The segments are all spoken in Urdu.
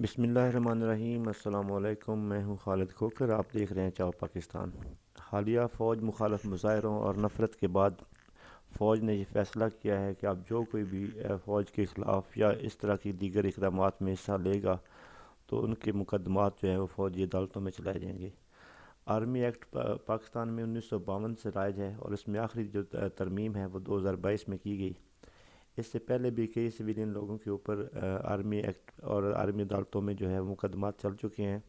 بسم اللہ الرحمن الرحیم۔ السلام علیکم، میں ہوں خالد کھوکر، آپ دیکھ رہے ہیں چاؤ پاکستان۔ حالیہ فوج مخالف مظاہروں اور نفرت کے بعد فوج نے یہ فیصلہ کیا ہے کہ اب جو کوئی بھی فوج کے خلاف یا اس طرح کی دیگر اقدامات میں حصہ لے گا تو ان کے مقدمات جو ہیں وہ فوجی عدالتوں میں چلائے جائیں گے۔ آرمی ایکٹ پاکستان میں 1952 سے رائج ہے اور اس میں آخری جو ترمیم ہے وہ 2022 میں کی گئی۔ اس سے پہلے بھی کئی سویلین لوگوں کے اوپر آرمی ایکٹ اور آرمی عدالتوں میں جو ہے مقدمات چل چکے ہیں۔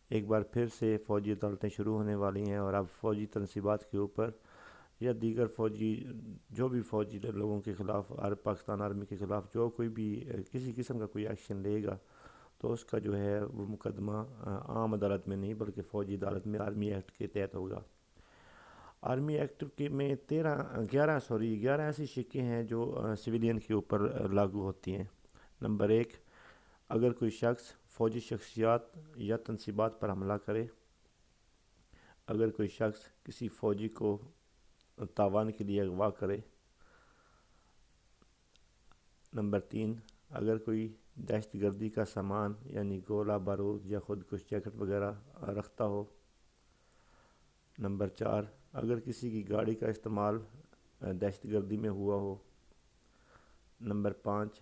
ایک بار پھر سے فوجی عدالتیں شروع ہونے والی ہیں اور اب فوجی تنصیبات کے اوپر یا دیگر فوجی جو بھی فوجی لوگوں کے خلاف پاکستان آرمی کے خلاف جو کوئی بھی کسی قسم کا کوئی ایکشن لے گا تو اس کا جو ہے وہ مقدمہ عام عدالت میں نہیں بلکہ فوجی عدالت میں آرمی ایکٹ کے تحت ہوگا۔ آرمی ایکٹ کے میں 11 ایسی شقیں ہیں جو سویلین کے اوپر لاگو ہوتی ہیں۔ نمبر 1، اگر کوئی شخص فوجی شخصیات یا تنصیبات پر حملہ کرے، اگر کوئی شخص کسی فوجی کو تاوان کے لیے اغوا کرے۔ نمبر 3، اگر کوئی دہشت گردی کا سامان یعنی گولہ بارود یا خودکش جیکٹ وغیرہ رکھتا ہو۔ نمبر 4، اگر کسی کی گاڑی کا استعمال دہشت گردی میں ہوا ہو۔ نمبر 5،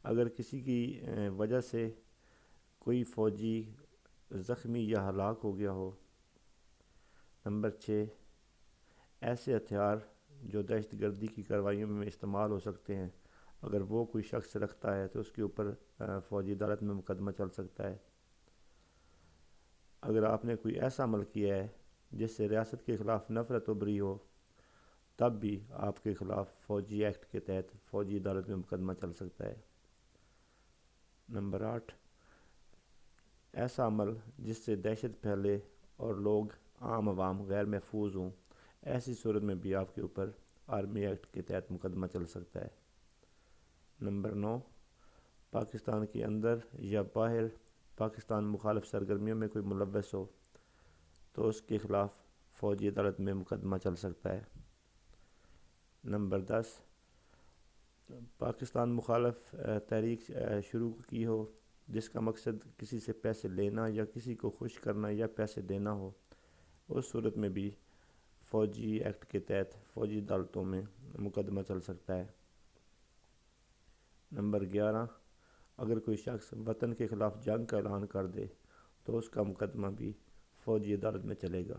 اگر کسی کی وجہ سے کوئی فوجی زخمی یا ہلاک ہو گیا ہو۔ نمبر 6، ایسے ہتھیار جو دہشت گردی کی کارروائیوں میں استعمال ہو سکتے ہیں اگر وہ کوئی شخص رکھتا ہے تو اس کے اوپر فوجی عدالت میں مقدمہ چل سکتا ہے۔ اگر آپ نے کوئی ایسا عمل کیا ہے جس سے ریاست کے خلاف نفرت ابھری ہو تب بھی آپ کے خلاف فوجی ایکٹ کے تحت فوجی عدالت میں مقدمہ چل سکتا ہے۔ نمبر 8، ایسا عمل جس سے دہشت پھیلے اور لوگ عام عوام غیر محفوظ ہوں، ایسی صورت میں بھی آپ کے اوپر آرمی ایکٹ کے تحت مقدمہ چل سکتا ہے۔ نمبر 9، پاکستان کے اندر یا باہر پاکستان مخالف سرگرمیوں میں کوئی ملوث ہو تو اس کے خلاف فوجی عدالت میں مقدمہ چل سکتا ہے۔ نمبر 10، پاکستان مخالف تحریک شروع کی ہو جس کا مقصد کسی سے پیسے لینا یا کسی کو خوش کرنا یا پیسے دینا ہو، اس صورت میں بھی فوجی ایکٹ کے تحت فوجی عدالتوں میں مقدمہ چل سکتا ہے۔ نمبر 11، اگر کوئی شخص وطن کے خلاف جنگ کا اعلان کر دے تو اس کا مقدمہ بھی فوجی عدالت میں چلے گا۔